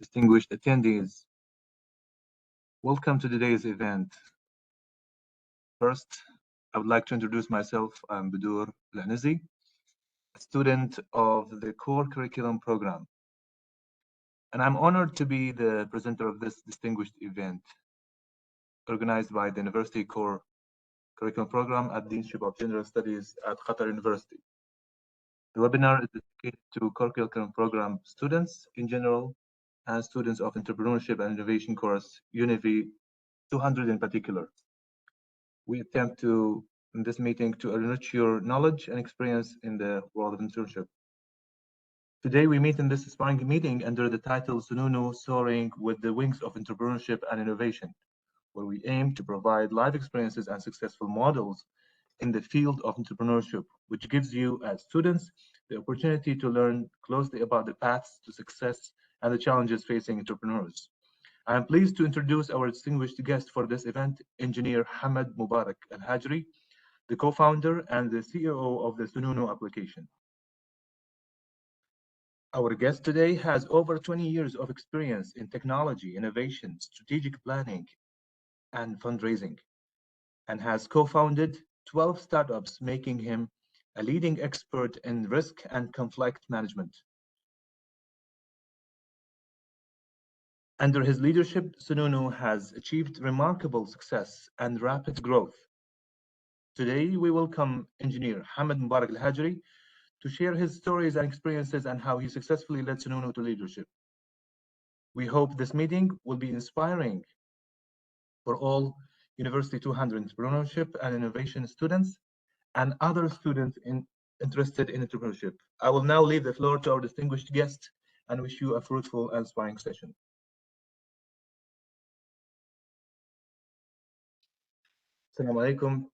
distinguished attendees, welcome to today's event. First, I would like to introduce myself. I'm Budur Al-Hanizi, a student of the core curriculum program, and I'm honored to be the presenter of this distinguished event organized by the University Core Curriculum Program at the Institute of General Studies at Qatar University. The webinar is dedicated to core curriculum program students in general and students of entrepreneurship and innovation course, UNIV 200 in particular. We attempt to, in this meeting, to enrich your knowledge and experience in the world of internship. Today, we meet in this inspiring meeting under the title Snoonu, Soaring with the Wings of Entrepreneurship and Innovation, where we aim to provide life experiences and successful models in the field of entrepreneurship, which gives you, as students, the opportunity to learn closely about the paths to success and the challenges facing entrepreneurs. I am pleased to introduce our distinguished guest for this event, Engineer Hamad Al-Hajiri, the co-founder and the CEO of the Snoonu application. Our guest today has over 20 years of experience in technology, innovation, strategic planning, and fundraising, and has co-founded 12 startups, making him a leading expert in risk and conflict management. Under his leadership, Snoonu has achieved remarkable success and rapid growth. Today, we welcome Engineer Hamad Al-Hajiri to share his stories and experiences and how he successfully led Snoonu to leadership. We hope this meeting will be inspiring for all University 200 entrepreneurship and innovation students and other students interested in entrepreneurship. I will now leave the floor to our distinguished guest and wish you a fruitful and inspiring session. Assalamu alaikum.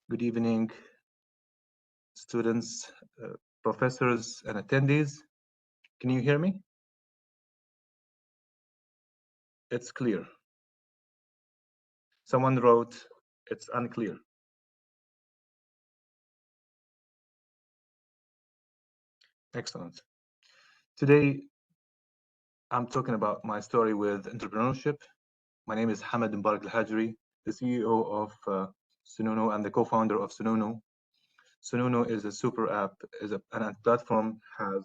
Good evening, students, professors, and attendees. Can you hear me? It's clear. Someone wrote, it's unclear. Excellent. Today, I'm talking about my story with entrepreneurship. My name is Hamad Al-Hajiri, the CEO of Snoonu and the co-founder of Snoonu. Snoonu is a super app, is a platform, has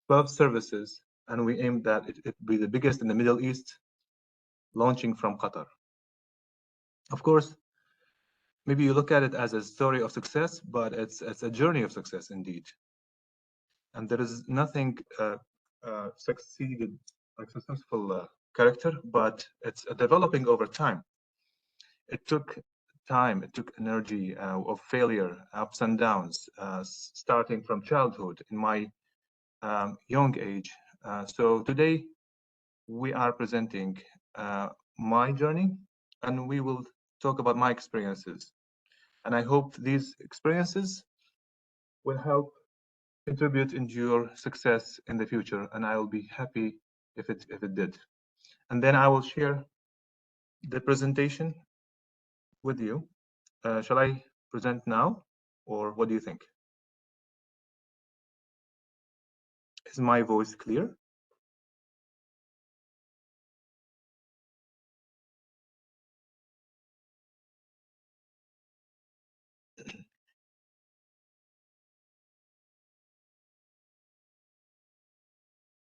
12 services, and we aim that it be the biggest in the Middle East, launching from Qatar. Of course, maybe you look at it as a story of success, but it's a journey of success indeed. And there is nothing succeeded, like successful character, but it's developing over time. It took time, it took energy of failure, ups and downs, starting from childhood in my young age. So today we are presenting my journey, and we will talk about my experiences. And I hope these experiences will help contribute into your success in the future, and I will be happy if it did. And then I will share the presentation with you. Shall I present now, or what do you think? Is my voice clear?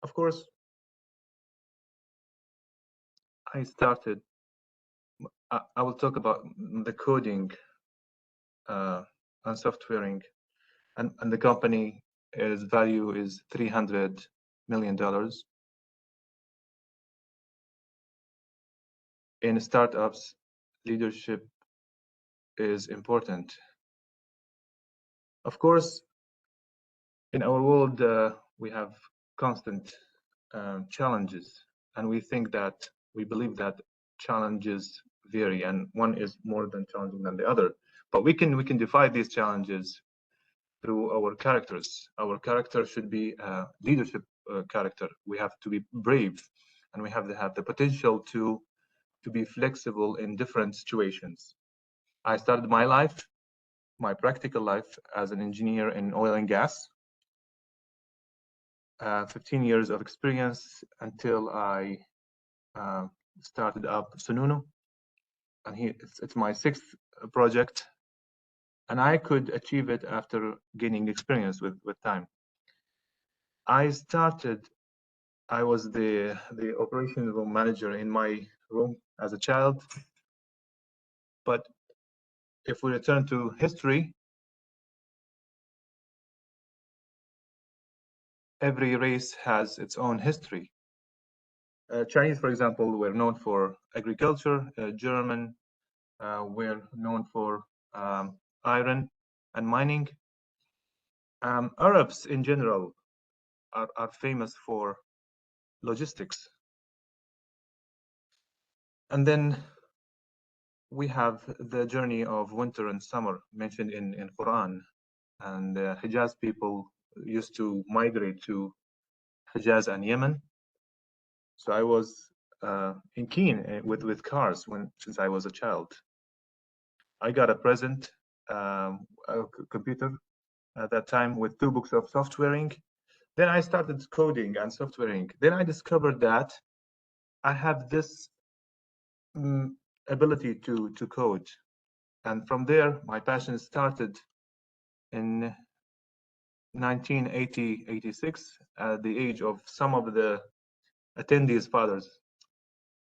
Of course, I started. I will talk about the coding and softwaring, and the company value is $300 million. In startups, leadership is important. Of course, in our world, we have constant challenges, and we believe that challenges vary, and one is more than challenging than the other. But we can defy these challenges through our characters. Our character should be a leadership character. We have to be brave, and we have to have the potential to be flexible in different situations. I started my practical life as an engineer in oil and gas. 15 years of experience until I started up Snoonu, and it's my sixth project, and I could achieve it after gaining experience with time. I was the operations room manager in my room as a child, but if we return to history, every race has its own history. Chinese, for example, were known for agriculture. German were known for iron and mining. Arabs in general are famous for logistics. And then we have the journey of winter and summer mentioned in Quran. And Hijaz people used to migrate to Hijaz and Yemen. So I was keen with cars since I was a child. I got a present a computer at that time with 2 books of softwaring. Then I started coding and softwaring. Then I discovered that I have this ability to code. And from there, my passion started in 1980-86 at the age of some of the attendees' fathers.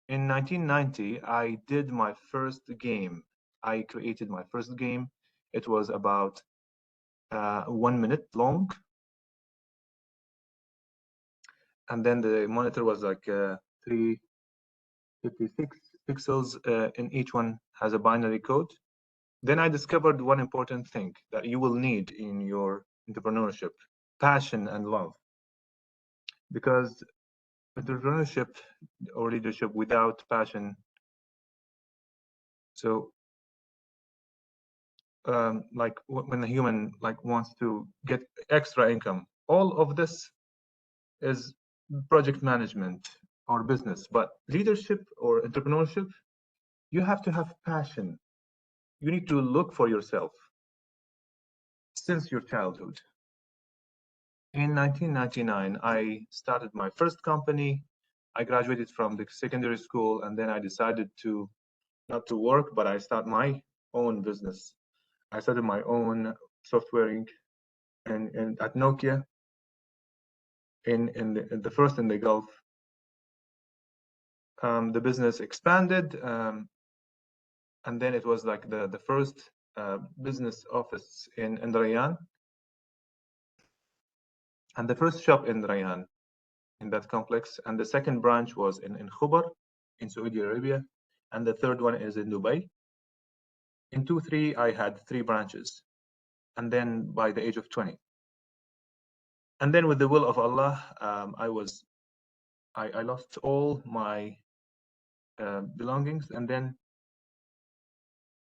In 1990, I did my first game. I created my first game. It was about 1 minute long. And then the monitor was like 356 pixels. In each one has a binary code. Then I discovered one important thing that you will need in your entrepreneurship: passion and love. Because entrepreneurship or leadership without passion, so like when a human like wants to get extra income, all of this is project management or business. But leadership or entrepreneurship, you have to have passion. You need to look for yourself since your childhood. In 1999, I started my first company. I graduated from the secondary school, and then I decided to not to work, but I start my own business. I started my own softwaring and at Nokia in the first in the Gulf. The business expanded, and then it was like the first business office in Rayyan, and the first shop in Rayyan, in that complex. And the second branch was in Khubar, in Saudi Arabia, and the third one is in Dubai. In 2003, I had 3 branches, and then by the age of 20. And then with the will of Allah, I lost all my belongings, and then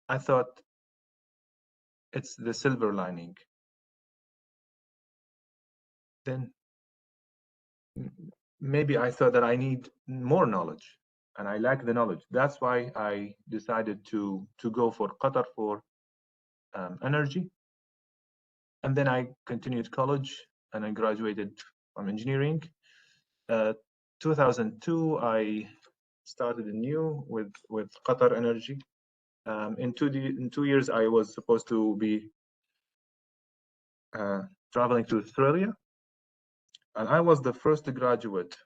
I thought it's the silver lining. Then maybe I thought that I need more knowledge, and I lack the knowledge. That's why I decided to go for Qatar for energy. And then I continued college, and I graduated from engineering. 2002, I started anew with Qatar Energy. In 2 years, I was supposed to be traveling to Australia, and I was the first graduate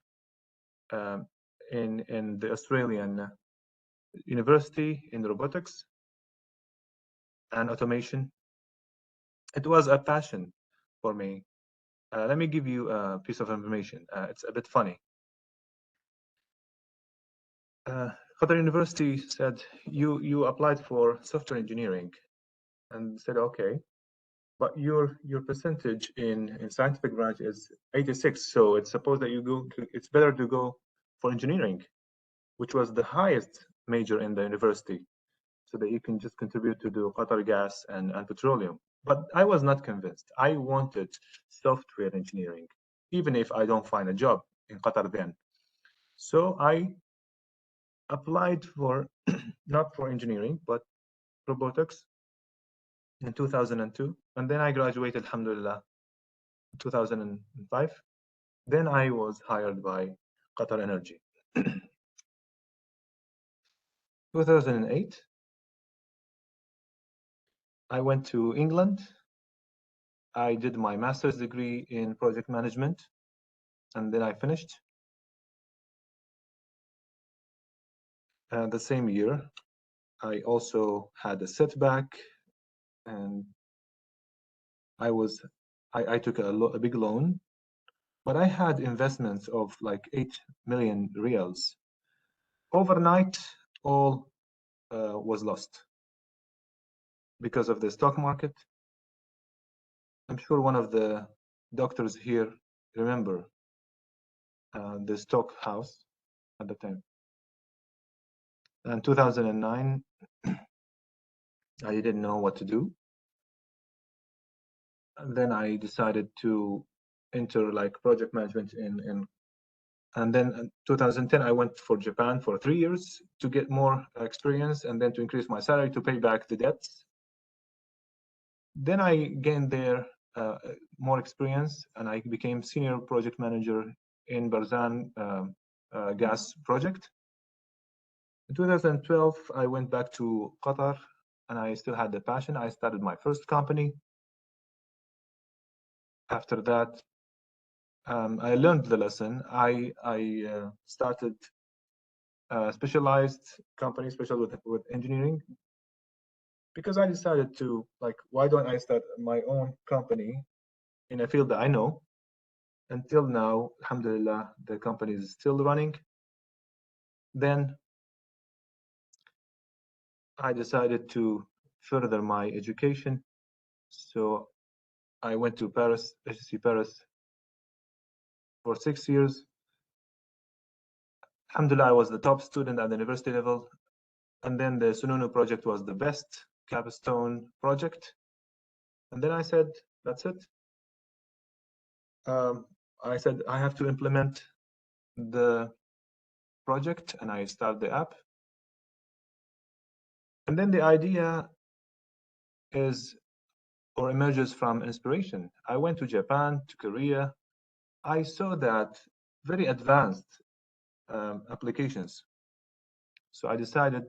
in the Australian university in robotics and automation. It was a passion for me. Let me give you a piece of information. It's a bit funny. Qatar University said, you applied for software engineering, and said, okay, but your percentage in scientific branch is 86, so it's supposed that it's better to go for engineering, which was the highest major in the university, so that you can just contribute to the Qatar gas and petroleum. But I was not convinced. I wanted software engineering, even if I don't find a job in Qatar then. So I applied for not for engineering, but robotics in 2002. And then I graduated, alhamdulillah, in 2005. Then I was hired by Qatar Energy. 2008, I went to England. I did my master's degree in project management, and then I finished. The same year, I also had a setback, and I took a big loan, but I had investments of like 8 million riyals. Overnight, all was lost because of the stock market. I'm sure one of the doctors here remember the stock house at the time. In 2009, I didn't know what to do. And then I decided to enter like project management and then in 2010, I went for Japan for 3 years to get more experience and then to increase my salary to pay back the debts. Then I gained there more experience and I became senior project manager in Barzan gas project. In 2012, I went back to Qatar and I still had the passion. I started my first company. After that, I learned the lesson. I started a specialized company, special with engineering, because I decided to like, why don't I start my own company in a field that I know? Until now, alhamdulillah, the company is still running. Then I decided to further my education. So I went to Paris, HSC Paris, for 6 years. Alhamdulillah, I was the top student at the university level. And then the Snoonu project was the best capstone project. And then I said, that's it. I said, I have to implement the project, and I start the app. And then the idea is or emerges from inspiration. I went to Japan, to Korea. I saw that very advanced applications. So I decided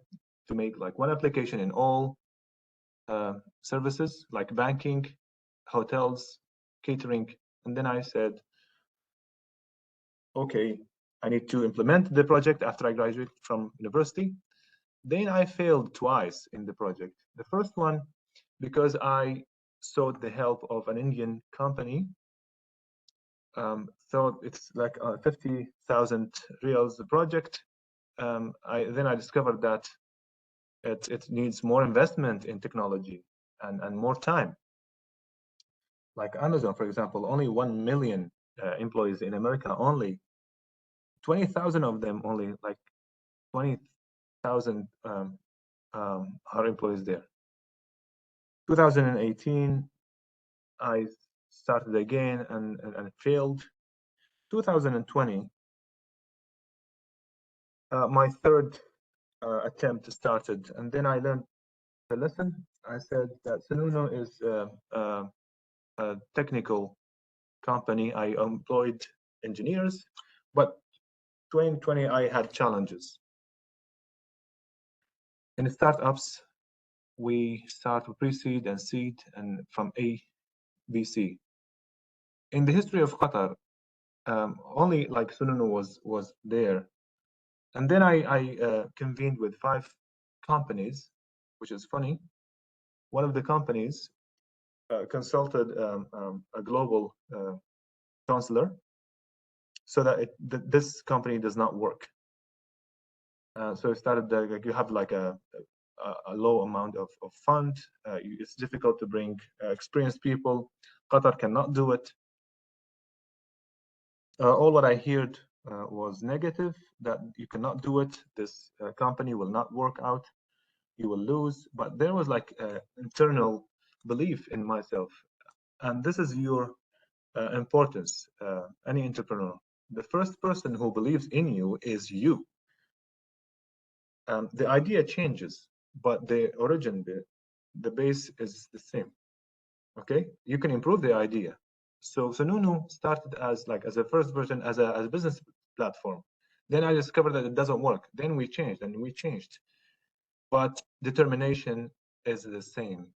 to make like one application in all services like banking, hotels, catering. And then I said, okay, I need to implement the project after I graduate from university. Then I failed twice in the project. The first one, because I sought the help of an Indian company. So it's like 50,000 reals the project. Then I discovered that it needs more investment in technology and more time. Like Amazon, for example, only 1 million employees in America, only 20,000 of them, only like 20,000 are employees there. 2018, I started again and failed. 2020, my third attempt started, and then I learned the lesson. I said that Snoonu is a technical company. I employed engineers, but 2020 I had challenges. In startups, we start with pre-seed and seed, and from A, B, C. In the history of Qatar, only like Snoonu was there, and then I convened with 5 companies, which is funny. One of the companies consulted a global counselor so that this company does not work. So it started like you have like a low amount of fund. It's difficult to bring experienced people. Qatar cannot do it. All what I heard was negative, that you cannot do it. This company will not work out. You will lose. But there was like internal belief in myself. And this is your importance, any entrepreneur. The first person who believes in you is you. The idea changes, but the origin, the base is the same. Okay, you can improve the idea. So Snoonu started as a first version as a business platform. Then I discovered that it doesn't work. Then we changed and we changed. But determination is the same.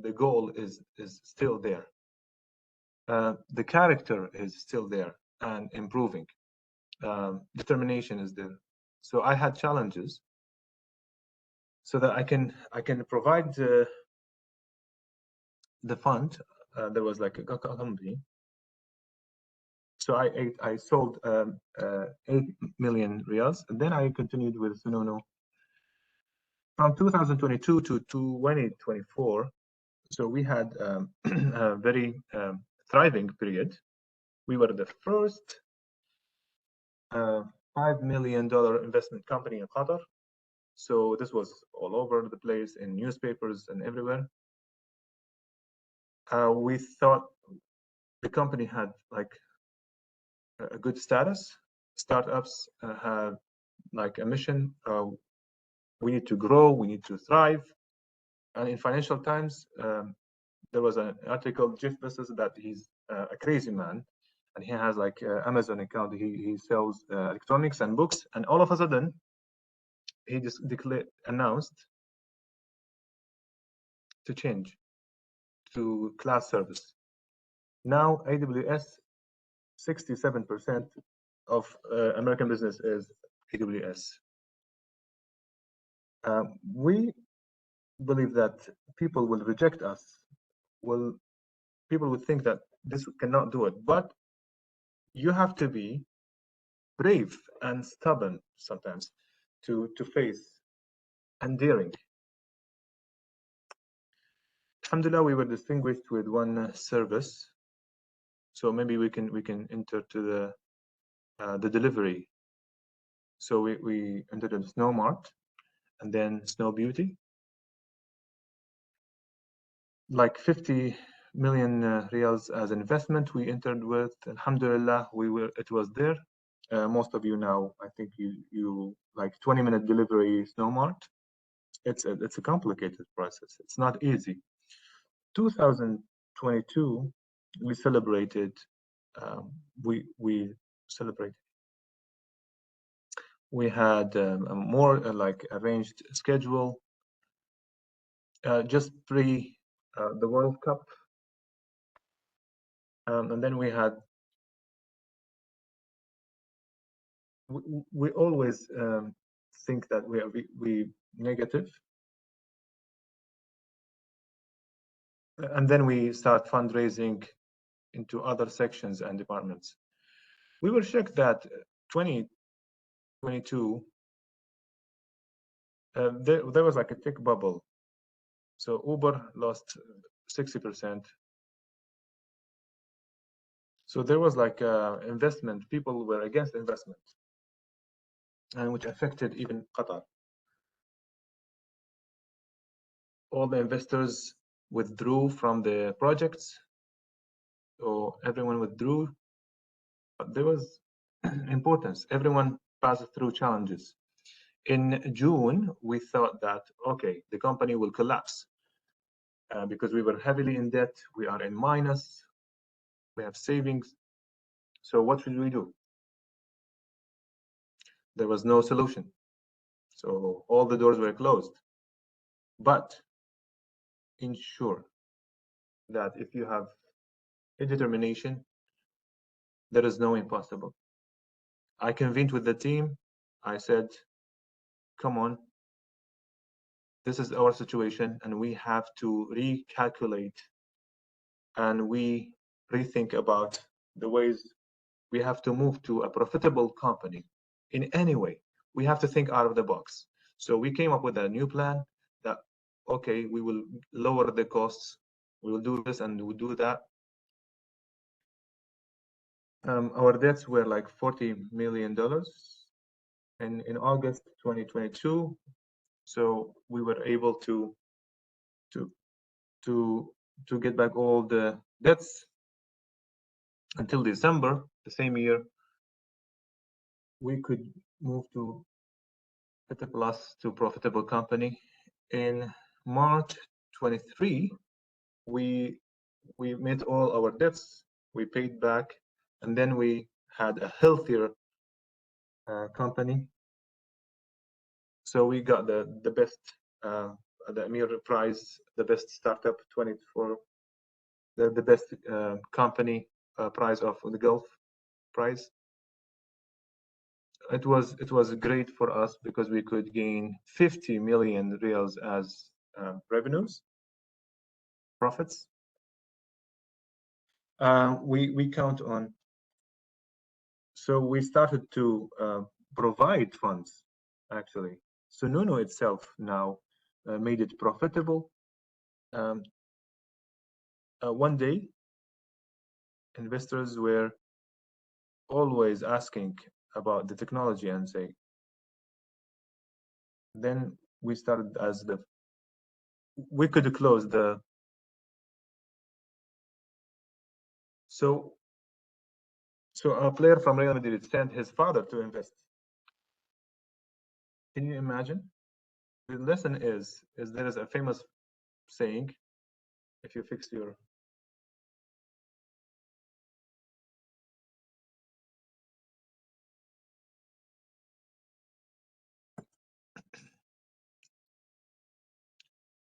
The goal is still there. The character is still there and improving. Determination is there. So I had challenges so that I can provide the fund. There was like a company. So I sold 8 million riyals, and then I continued with Snoonu from 2022 to 2024. So we had a very thriving period. We were the first $5 million investment company in Qatar. So this was all over the place in newspapers and everywhere. We thought the company had like a good status. Startups have like a mission. We need to grow. We need to thrive. And in Financial Times, there was an article. Jeff Bezos that he's a crazy man, and he has like Amazon account. He sells electronics and books, and all of a sudden, he just announced to change to cloud service. Now AWS, 67% of American business is AWS. We believe that people will reject us. People would think that this cannot do it, but you have to be brave and stubborn sometimes to face and daring. Alhamdulillah, we were distinguished with one service, so maybe we can enter to the delivery. So we entered in Snow Mart and then Snow Beauty. Like 50 million riyals as an investment we entered with. Alhamdulillah, it was there. Most of you now, I think you like 20-minute delivery Snow Mart. It's a complicated process. It's not easy. 2022, we celebrated. We celebrated. We had a more like arranged schedule. Just pre the World Cup, and then we had. We always think that we negative, and then we start fundraising into other sections and departments. We were shocked that 2022 there was like a tech bubble. So Uber lost 60%. So there was like investment. People were against investment, and which affected even Qatar. All the investors withdrew from the projects, so everyone withdrew. But there was importance. Everyone passed through challenges. In June, we thought that, okay, the company will collapse because we were heavily in debt. We are in minus. We have savings. So what should we do? There was no solution. So all the doors were closed. But ensure that if you have a determination, there is no impossible. I convened with the team. I said, come on, this is our situation, and we have to recalculate and we rethink about the ways we have to move to a profitable company in any way. We have to think out of the box. So we came up with a new plan that, okay, we will lower the costs. We will do this and we'll do that. Our debts were like $40 million in August 2022. So we were able to get back all the debts until December the same year. We could move to at a plus to profitable company. In March 23, we met all our debts. we paid back, and then we had a healthier company. So we got the best, the Amir Prize, the best startup 24, the best company prize of the Gulf Prize. It was great for us because we could gain 50 million reals as revenues, profits. We count on. So we started to provide funds, actually. So Snoonu itself now made it profitable. One day, investors were always asking about the technology and say, then we started as we could close the, so a player from Real Madrid sent his father to invest. Can you imagine? The lesson is there is a famous saying, if you fix your,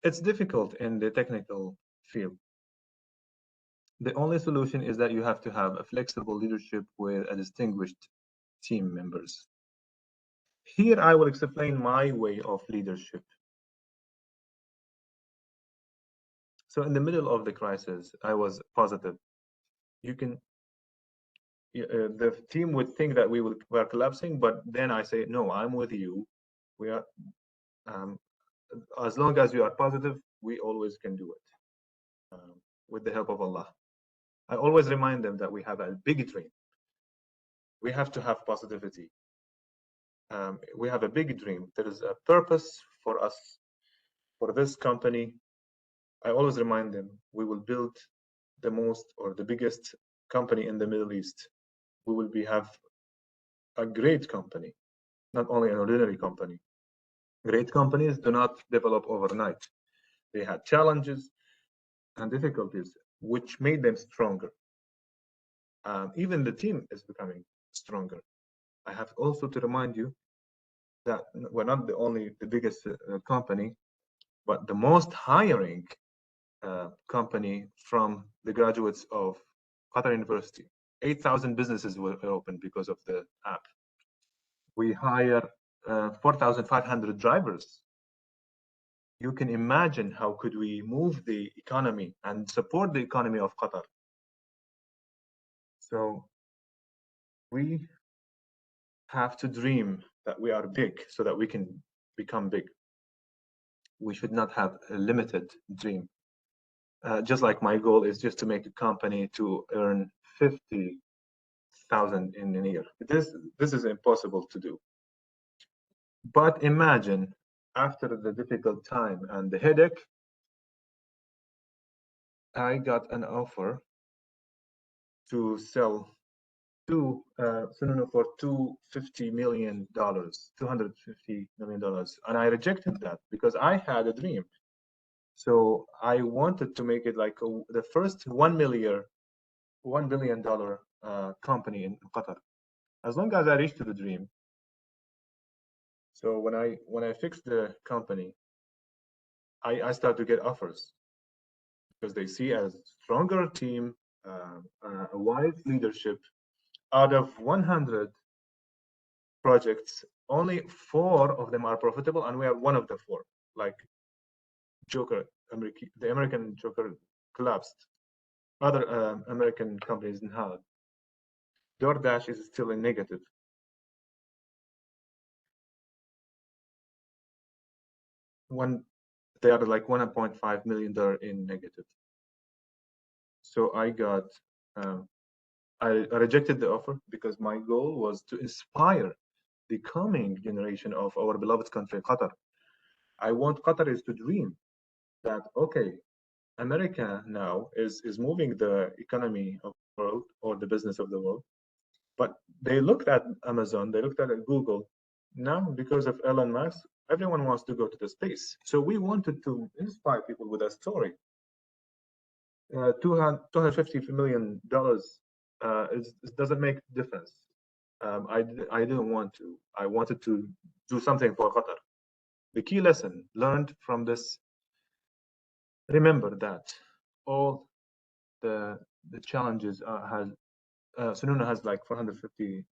it's difficult in the technical field. The only solution is that you have to have a flexible leadership with a distinguished team members. Here I will explain my way of leadership. So in the middle of the crisis, I was positive. You can, the team would think that we were collapsing, but then I say, no, I'm with you. We are, as long as you are positive, we always can do it with the help of Allah. I always remind them that we have a big dream. We have to have positivity. We have a big dream. There is a purpose for us, for this company. I always remind them, we will build the most or the biggest company in the Middle East. We will have a great company, not only an ordinary company. Great companies do not develop overnight. They had challenges and difficulties, which made them stronger. Even the team is becoming stronger. I have also to remind you that we're not the biggest company, but the most hiring company from the graduates of Qatar University. 8,000 businesses were opened because of the app. We hire 4,500 drivers. You can imagine how could we move the economy and support the economy of Qatar. So we have to dream that we are big so that we can become big. We should not have a limited dream. Just like my goal is just to make a company to earn 50,000 in a year. This is impossible to do. But imagine after the difficult time and the headache, I got an offer to sell Snoonu for $250 million, $250 million. And I rejected that because I had a dream. So I wanted to make it like the first $1 billion company in Qatar. As long as I reached to the dream. So when I fixed the company, I start to get offers because they see a stronger team, a wise leadership. Out of 100 projects, only 4 of them are profitable, and we are one of the 4. Like Joker, the American Joker collapsed. Other American companies didn't have. DoorDash is still in negative. They are like $1.5 million in negative. So I got, I rejected the offer because my goal was to inspire the coming generation of our beloved country, Qatar. I want Qataris to dream that, okay, America now is moving the economy of the world or the business of the world. But they looked at Amazon, they looked at Google. Now, because of Elon Musk, everyone wants to go to the space. So we wanted to inspire people with a story. $250 million it doesn't make difference. I didn't want to. I wanted to do something for Qatar. The key lesson learned from this: remember that all the challenges has Snoonu has like 450.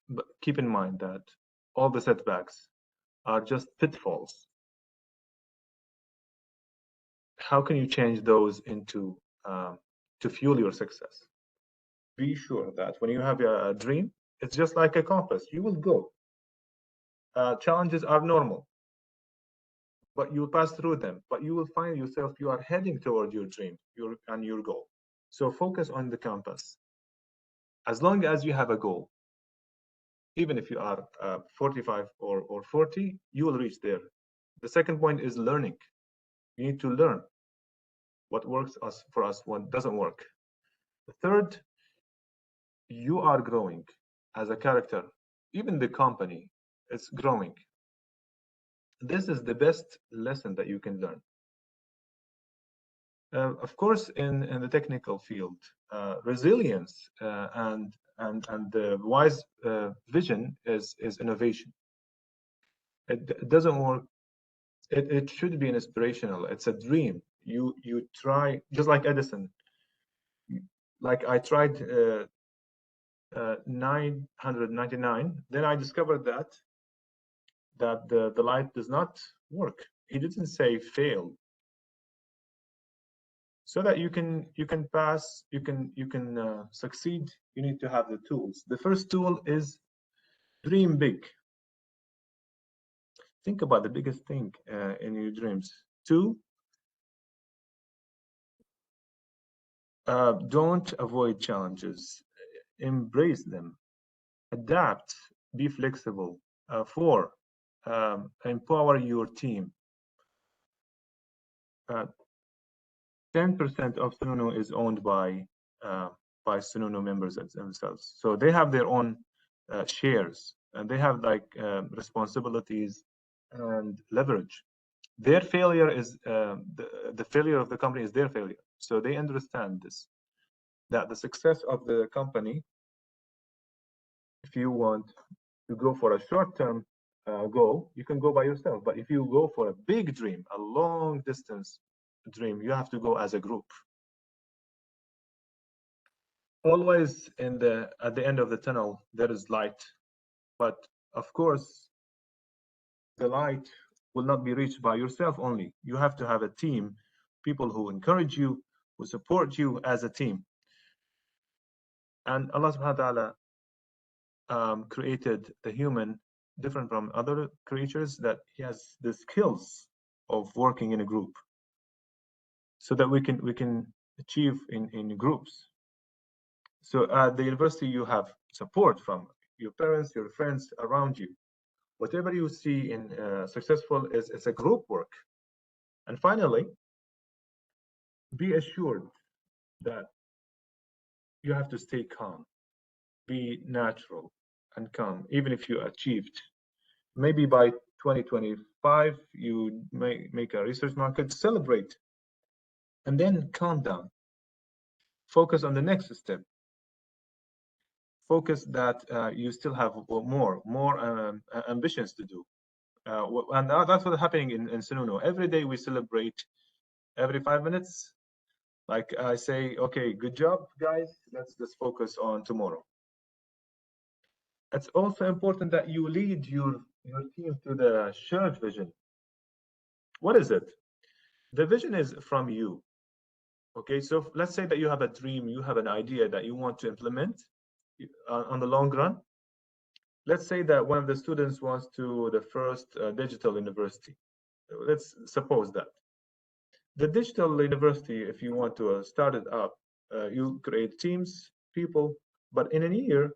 But keep in mind that all the setbacks are just pitfalls. How can you change those into to fuel your success? Be sure that when you have a dream, it's just like a compass. You will go. Challenges are normal, but you will pass through them. But you will find yourself, you are heading toward your dream, your goal. So focus on the compass. As long as you have a goal, even if you are 45 or 40, you will reach there. The second point is learning. You need to learn what works for us, what doesn't work. The third, you are growing as a character. Even the company is growing. This is the best lesson that you can learn. Of course, in the technical field, resilience and the wise vision is innovation. It doesn't work. It should be inspirational. It's a dream. You try, just like Edison. Like I tried 999, then I discovered that the light does not work. He didn't say fail. So that you can pass, you can succeed, you need to have the tools. The first tool is dream big. Think about the biggest thing in your dreams. Two, don't avoid challenges, embrace them, adapt, be flexible. Four, empower your team. 10% of Snoonu is owned by Snoonu members themselves. So they have their own shares, and they have like responsibilities and leverage. Their failure is the failure of the company is their failure. So they understand this, that the success of the company, if you want to go for a short-term goal, you can go by yourself. But if you go for a big dream, a long distance dream, you have to go as a group. Always at the end of the tunnel, there is light. But of course, the light will not be reached by yourself only. You have to have a team, people who encourage you, who support you as a team. And Allah subhanahu wa ta'ala created the human different from other creatures, that he has the skills of working in a group, so that we can achieve in groups. So at the university, you have support from your parents, your friends around you. Whatever you see in successful is a group work. And finally, be assured that you have to stay calm, be natural and calm, even if you achieved. Maybe by 2025, you may make a research market, celebrate, and then calm down. Focus on the next step. Focus that you still have more ambitions to do. And that's what's happening in Snoonu. Every day we celebrate, every 5 minutes. Like I say, okay, good job, guys. Let's just focus on tomorrow. It's also important that you lead your team to the shared vision. What is it? The vision is from you. Okay, so let's say that you have a dream, you have an idea that you want to implement on the long run. Let's say that one of the students wants to the first digital university. Let's suppose that. The digital university, if you want to start it up, you create teams, people, but in a year,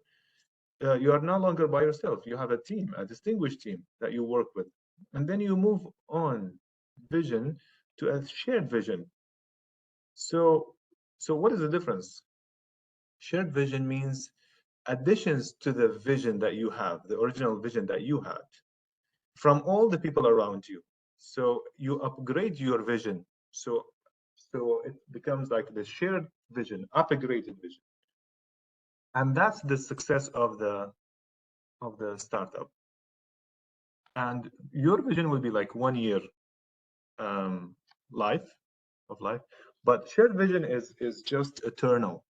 you are no longer by yourself. You have a team, a distinguished team that you work with. And then you move on vision to a shared vision. So what is the difference? Shared vision means additions to the vision that you have, the original vision that you had, from all the people around you. So you upgrade your vision. So So it becomes like the shared vision, upgraded vision, and that's the success of the startup. And your vision will be like 1 year life, but shared vision is just eternal.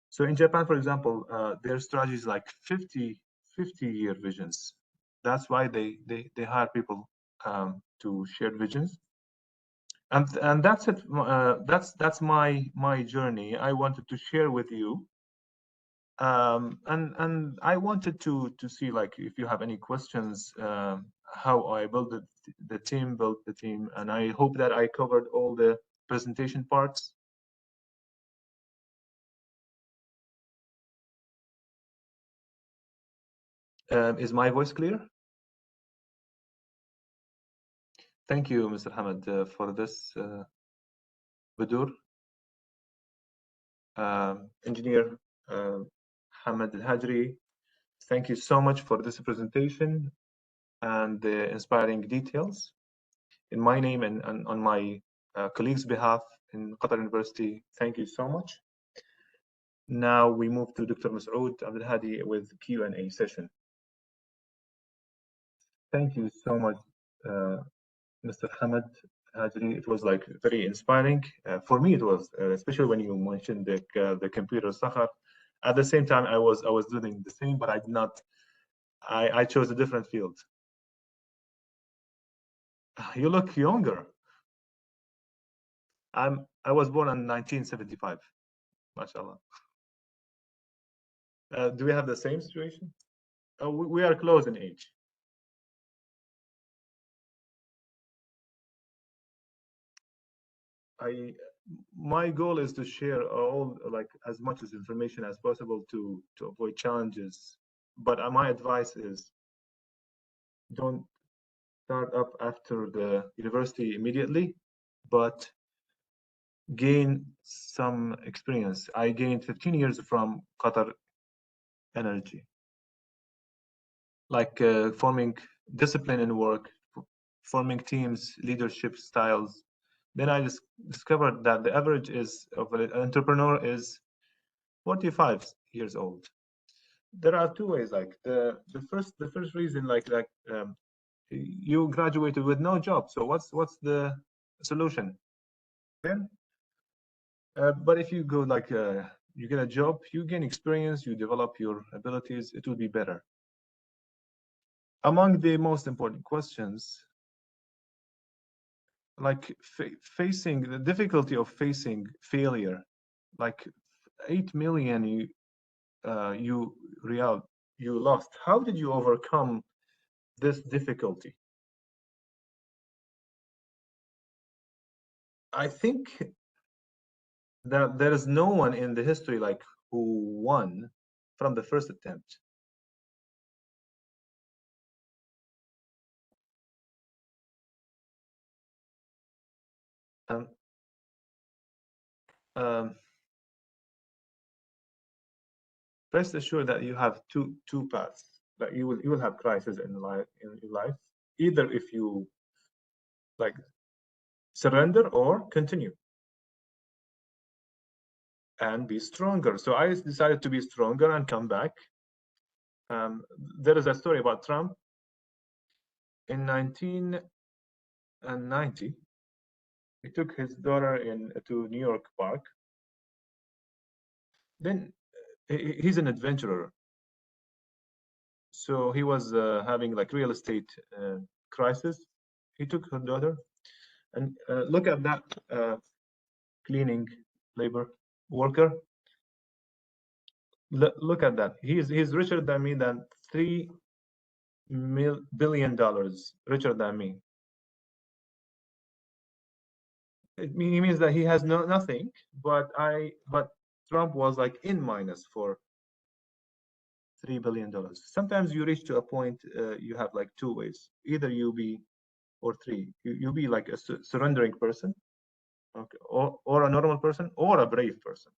So in Japan, for example, their strategy is like 50-year visions. That's why they hire people to share visions. And that's it. That's my journey. I wanted to share with you. And I wanted to see like if you have any questions, how I built the team, and I hope that I covered all the presentation parts. Is my voice clear? Thank you, Mr. Hamad, for this, Badur. Engineer Hamad Al-Hajiri, thank you so much for this presentation and the inspiring details. In my name and on my colleagues' behalf in Qatar University, thank you so much. Now we move to Dr. Masoud Abdel Hadi with Q&A session. Thank you so much, Mr. Hamad Hajri. It was like very inspiring. For me, it was, especially when you mentioned the computer Sakhar. At the same time, I was doing the same, but I did not. I chose a different field. You look younger. I was born in 1975. MashaAllah. Do we have the same situation? We are close in age. My goal is to share all like as much as information as possible to avoid challenges. But my advice is don't start up after the university immediately, but gain some experience. I gained 15 years from Qatar Energy, like forming discipline in work, forming teams, leadership styles. Then I just discovered that the average is of an entrepreneur is 45 years old. There are two ways. Like the first reason, like you graduated with no job. So what's the solution? Then, but if you go like you get a job, you gain experience, you develop your abilities. It will be better. Among the most important questions, like facing the difficulty of facing failure, like 8 million you lost. How did you overcome this difficulty? I think that there is no one in the history like who won from the first attempt. Um, rest assured that you have two paths. That you will have crisis in life. Either if you like surrender or continue and be stronger. So I decided to be stronger and come back. There is a story about Trump in 1990. He took his daughter to New York Park. Then he's an adventurer. So he was having like real estate crisis. He took her daughter and look at that cleaning labor worker. Look at that. He's richer than me than $3 billion richer than me. It means that he has nothing, but Trump was like in minus for $3 billion. Sometimes you reach to a point you have like two ways. Either you be or three. You be like a surrendering person, okay, or a normal person, or a brave person.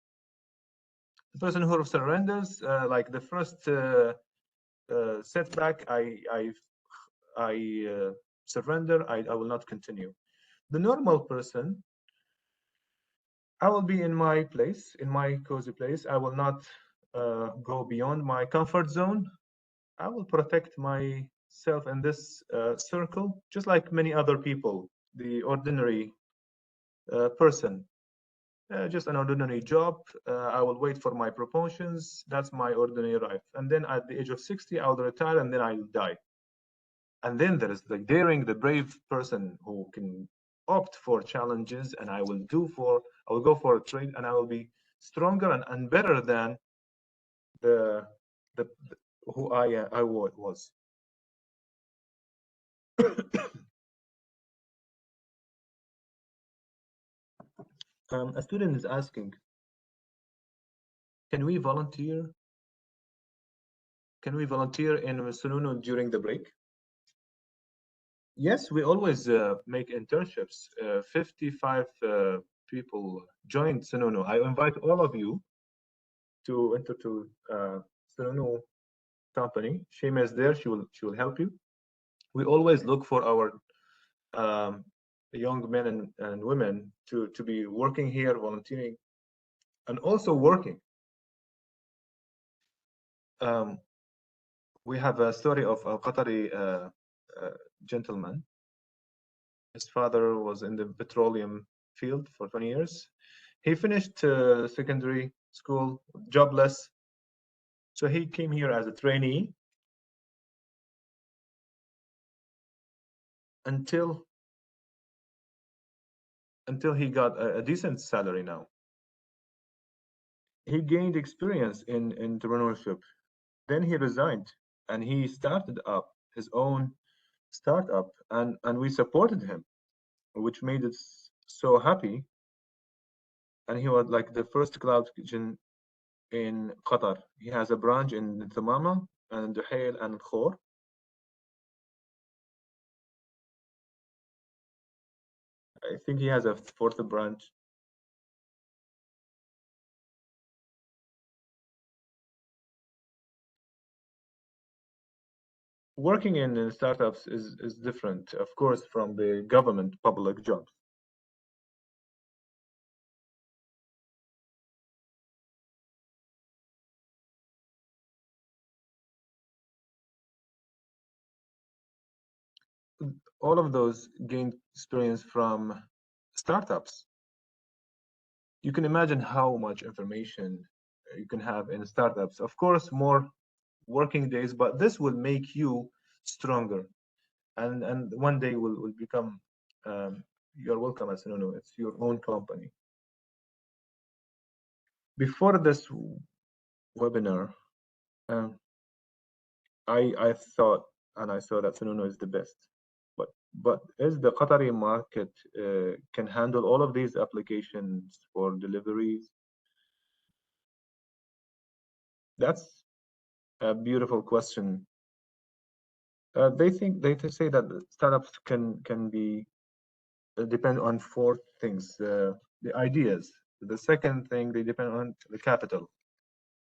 The person who surrenders, like the first setback, I surrender. I will not continue. The normal person I will be in my place, in my cozy place. I will not go beyond my comfort zone. I will protect myself in this circle, just like many other people, the ordinary person. Just an ordinary job. I will wait for my promotions. That's my ordinary life. And then at the age of 60, I will retire and then I'll die. And then there is the daring, the brave person who can opt for challenges, and I will go for a trade, and I will be stronger and better than the the who I was. A student is asking, can we volunteer? Can we volunteer in Snoonu during the break? Yes, we always make internships. 55 people joined Snoonu. I invite all of you to enter to Snoonu company. Shema is there. She will help you. We always look for our um, young men and women to be working here, volunteering, and also working. Um, we have a story of a Qatari gentleman. His father was in the petroleum field for 20 years. He finished secondary school, jobless. So he came here as a trainee until he got a decent salary now. He gained experience in entrepreneurship. Then he resigned and he started up his own startup, and we supported him, which made us so happy. And he was like the first cloud kitchen in Qatar. He has a branch in Thamama and Duhail and Khor. I think he has a fourth branch. Working in startups is different, of course, from the government public jobs. All of those gained experience from startups. You can imagine how much information you can have in startups. Of course, more working days, but this will make you stronger. And one day will become you're welcome as no, it's your own company. Before this webinar, um, I thought and I saw that Snoonu is the best. But is the Qatari market can handle all of these applications for deliveries? That's a beautiful question. They say that startups can be depend on four things: the ideas. The second thing, they depend on the capital.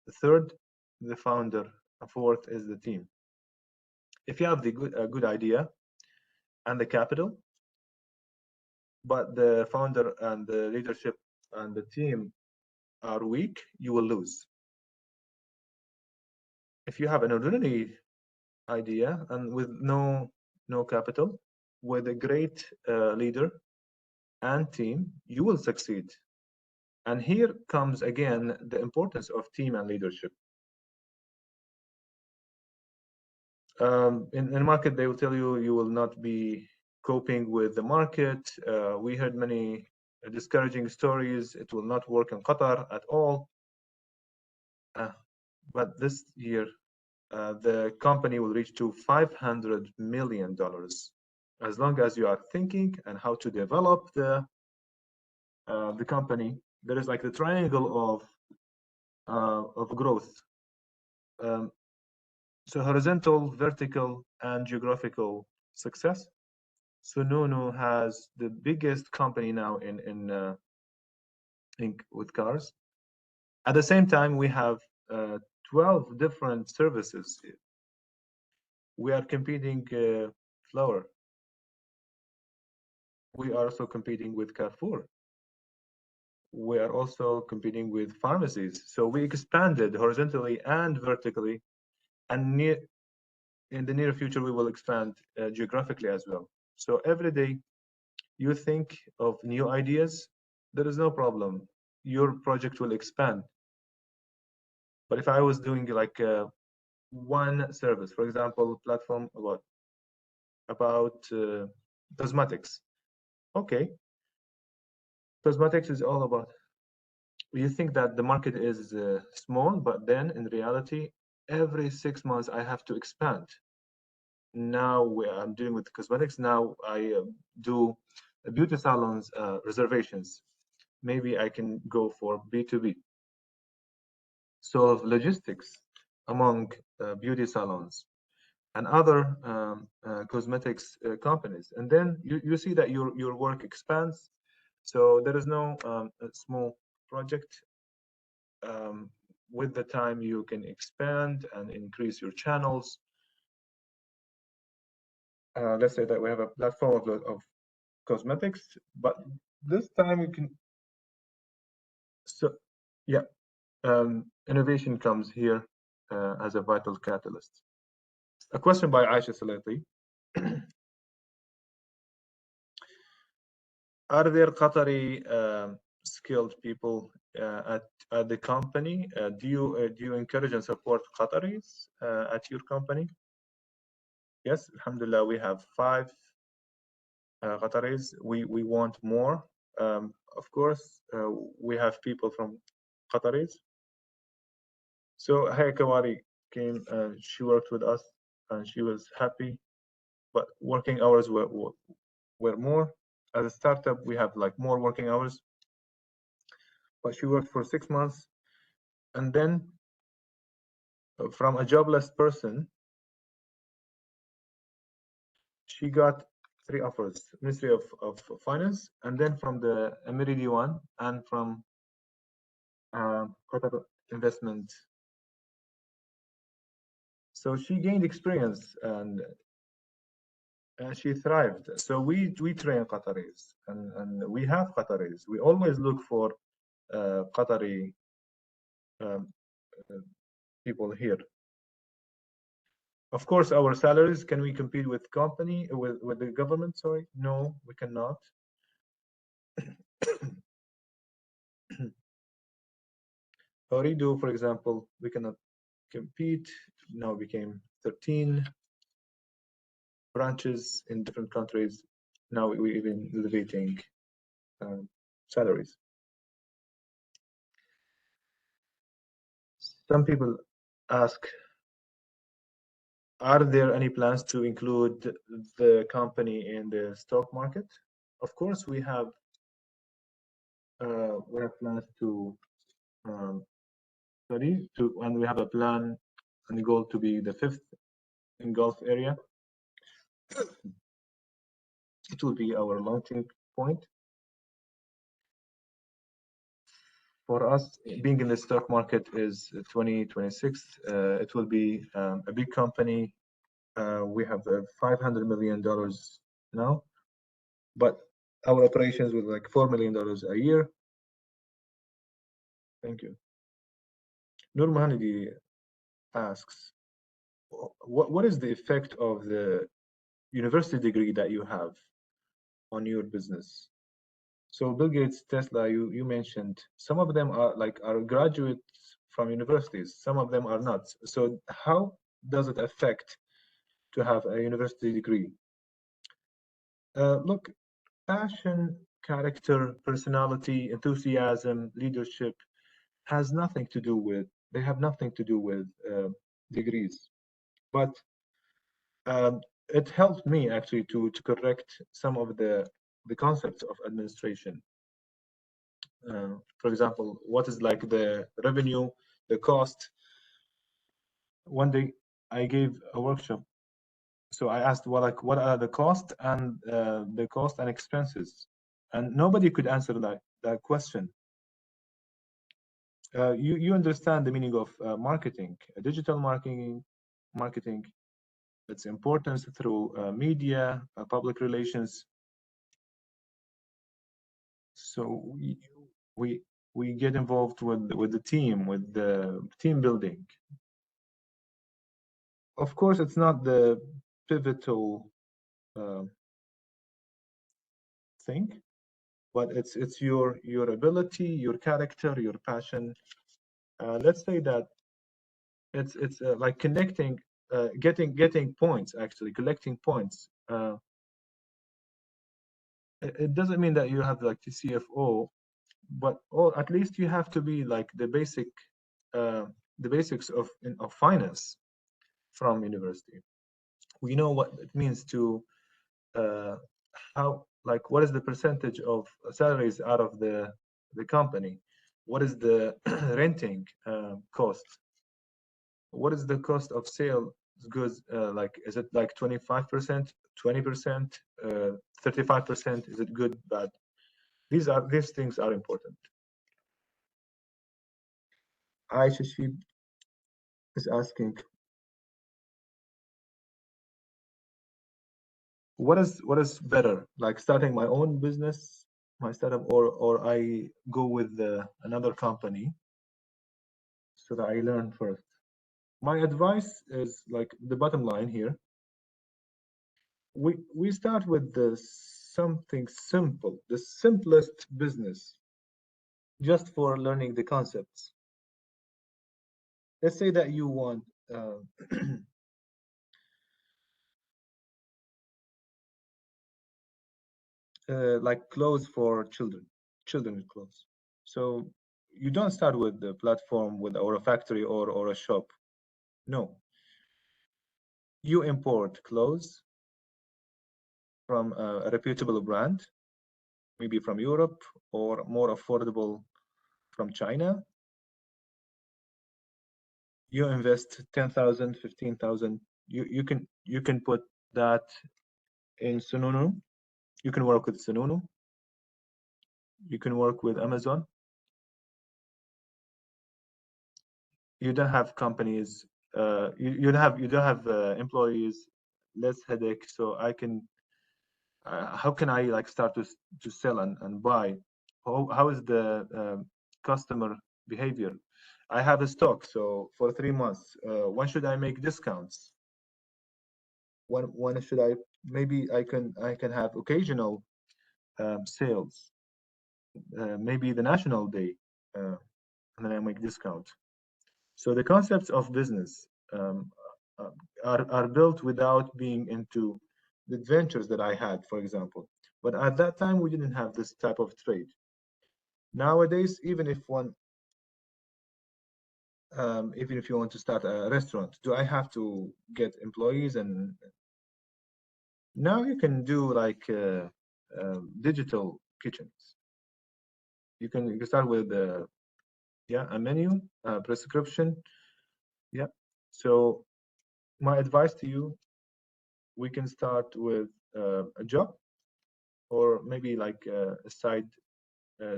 The third, the founder. A fourth is the team. If you have a good idea and the capital, but the founder and the leadership and the team are weak, you will lose. If you have an ordinary idea and with no capital, with a great leader and team, you will succeed. And here comes again the importance of team and leadership. In market, they will tell you you will not be coping with the market. We heard many discouraging stories. It will not work in Qatar at all. But this year, the company will reach to $500 million as long as you are thinking and how to develop the company. There is like the triangle of growth. Um, so horizontal, vertical, and geographical success. So Snoonu has the biggest company now in with cars. At the same time, we have 12 different services. We are competing flour. We are also competing with Carrefour. we are also competing with pharmacies. So we expanded horizontally and vertically, and in the near future, we will expand geographically as well. So every day you think of new ideas, there is no problem. Your project will expand. But if I was doing like one service, for example, platform about cosmetics. Okay, cosmetics is all about. You think that the market is small, but then in reality, every 6 months I have to expand. Now I'm dealing with cosmetics. Now I do beauty salons reservations. Maybe I can go for B2B. So logistics among beauty salons and other cosmetics companies. And then you see that your work expands. So there is no small project. With the time, you can expand and increase your channels. Let's say that we have a platform of cosmetics, but this time you can. So, yeah, innovation comes here as a vital catalyst. A question by Aisha Salati. Are there Qatari skilled people at the company? Do you encourage and support Qataris at your company? Yes, alhamdulillah, we have 5 Qataris. We want more. Of course, we have people from Qataris. So Haya Kawari came and she worked with us and she was happy, but working hours were more. As a startup, we have like more working hours, but she worked for 6 months, and then from a jobless person, she got 3 offers: Ministry of Finance, and then from the Emirati one, and from Qatar Investment. So she gained experience and she thrived. So we train Qataris, and we have Qataris. We always look for Qatari people here. Of course, our salaries, can we compete with the government? Sorry, no, we cannot. Orido, for example, we cannot compete. Now became 13 branches in different countries. Now we're even elevating salaries. Some people ask, are there any plans to include the company in the stock market? Of course, we have plans to study and we have a plan and the goal to be the 5th in Gulf area. It will be our launching point. For us, being in the stock market is 2026. It will be a big company. We have $500 million now, but our operations with like $4 million a year. Thank you. Nur Mahanidi asks, what is the effect of the university degree that you have on your business? So Bill Gates, Tesla, you mentioned, some of them are graduates from universities, some of them are not. So how does it affect to have a university degree? Look, passion, character, personality, enthusiasm, leadership has nothing to do with, they have nothing to do with degrees. But it helped me actually to correct some of the concepts of administration. For example, what is like the revenue, the cost. One day I gave a workshop, so I asked, well, like, what are the cost and expenses, and nobody could answer that question. You understand the meaning of marketing, digital marketing, its importance through media, public relations. So we get involved with the team, with the team building. Of course, it's not the pivotal thing, but it's your ability, your character, your passion. Let's say that it's like connecting, getting points, actually collecting points. It doesn't mean that you have like the CFO, but at least you have to be like the basics of finance from university. We know what it means to how, like, what is the percentage of salaries out of the company? What is the renting cost? What is the cost of sale goods? Like, is it like 25%, 20%, 35%? Is it good, bad? These things are important. Aisha, she is asking, what is better, like starting my own business, my startup, or I go with another company so that I learn first? My advice is, like, the bottom line here. We start with something simple, the simplest business, just for learning the concepts. Let's say that you want like clothes for children's clothes. So you don't start with the platform or a factory or a shop. No, you import clothes from a reputable brand, maybe from Europe, or more affordable from China. You invest 10,000, 15,000. You can put that in Snoonu. You can work with Snoonu. You can work with Amazon. You don't have companies. You don't have employees. Less headache. So I can. How can I like start to sell and buy? How is the customer behavior? I have a stock, so for 3 months. When should I make discounts? When should I? Maybe I can have occasional sales. Maybe the national day, and then I make discount. So the concepts of business are built without being into the adventures that I had, for example. But at that time, we didn't have this type of trade. Nowadays, even if you want to start a restaurant, do I have to get employees? And now you can do like digital kitchens. You can start with a menu, prescription. Yeah. So my advice to you, we can start with a job, or maybe like a side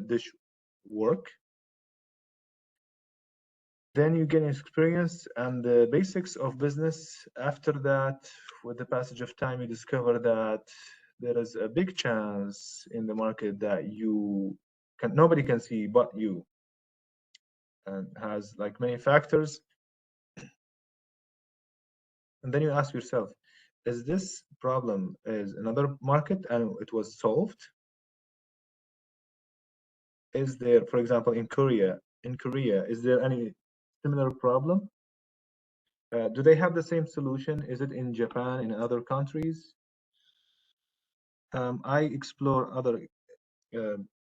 dish work. Then you gain experience and the basics of business. After that, with the passage of time, you discover that there is a big chance in the market that nobody can see but you, and has like many factors. And then you ask yourself, is this problem is another market and it was solved? Is there, for example, in Korea, is there any similar problem? Do they have the same solution? Is it in Japan, in other countries? I explore other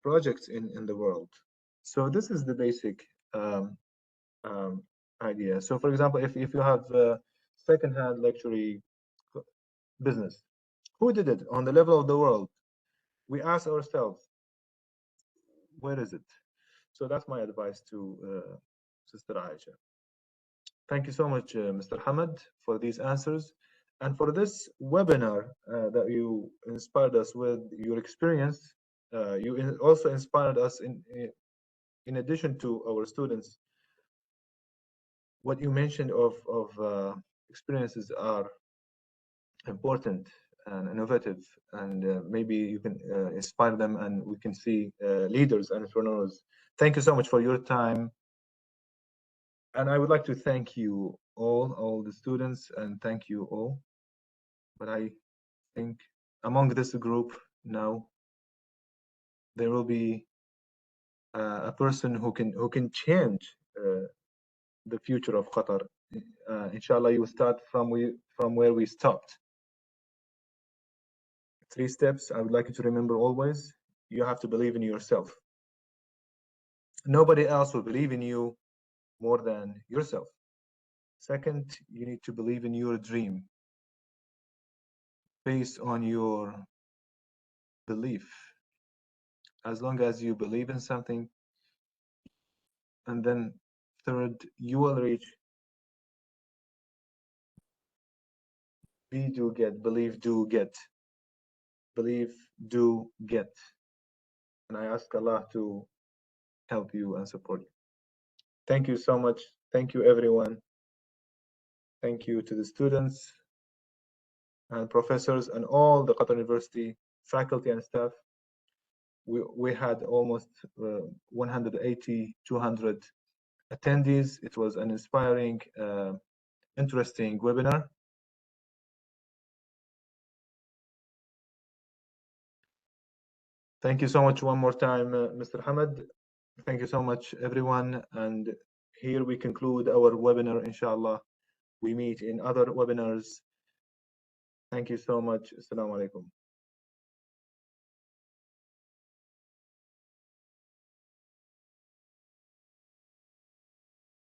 projects in the world. So this is the basic idea. So for example, if you have a second-hand luxury business, who did it on the level of the world? We ask ourselves, where is it? So that's my advice to Sister Aisha. Thank you so much, Mr. Hamad, for these answers and for this webinar that you inspired us with your experience. You also inspired us in addition to our students. What you mentioned of experiences are important, and innovative, and maybe you can inspire them, and we can see leaders and entrepreneurs. Thank you so much for your time. And I would like to thank you all the students, and thank you all. But I think among this group now, there will be a person who can change the future of Qatar. Inshallah, you will start from where we stopped. 3 steps I would like you to remember always. You have to believe in yourself. Nobody else will believe in you more than yourself. Second, you need to believe in your dream based on your belief. As long as you believe in something, and then third, you will reach. Be, do, get. Believe, do, get. Believe, do, get. And I ask Allah to help you and support you. Thank you so much. Thank you, everyone. Thank you to the students and professors and all the Qatar University faculty and staff. We had almost 180, 200 attendees. It was an inspiring, interesting webinar. Thank you so much one more time, Mr. Hamad. Thank you so much, everyone. And here we conclude our webinar, inshallah. We meet in other webinars. Thank you so much. Assalamu alaikum.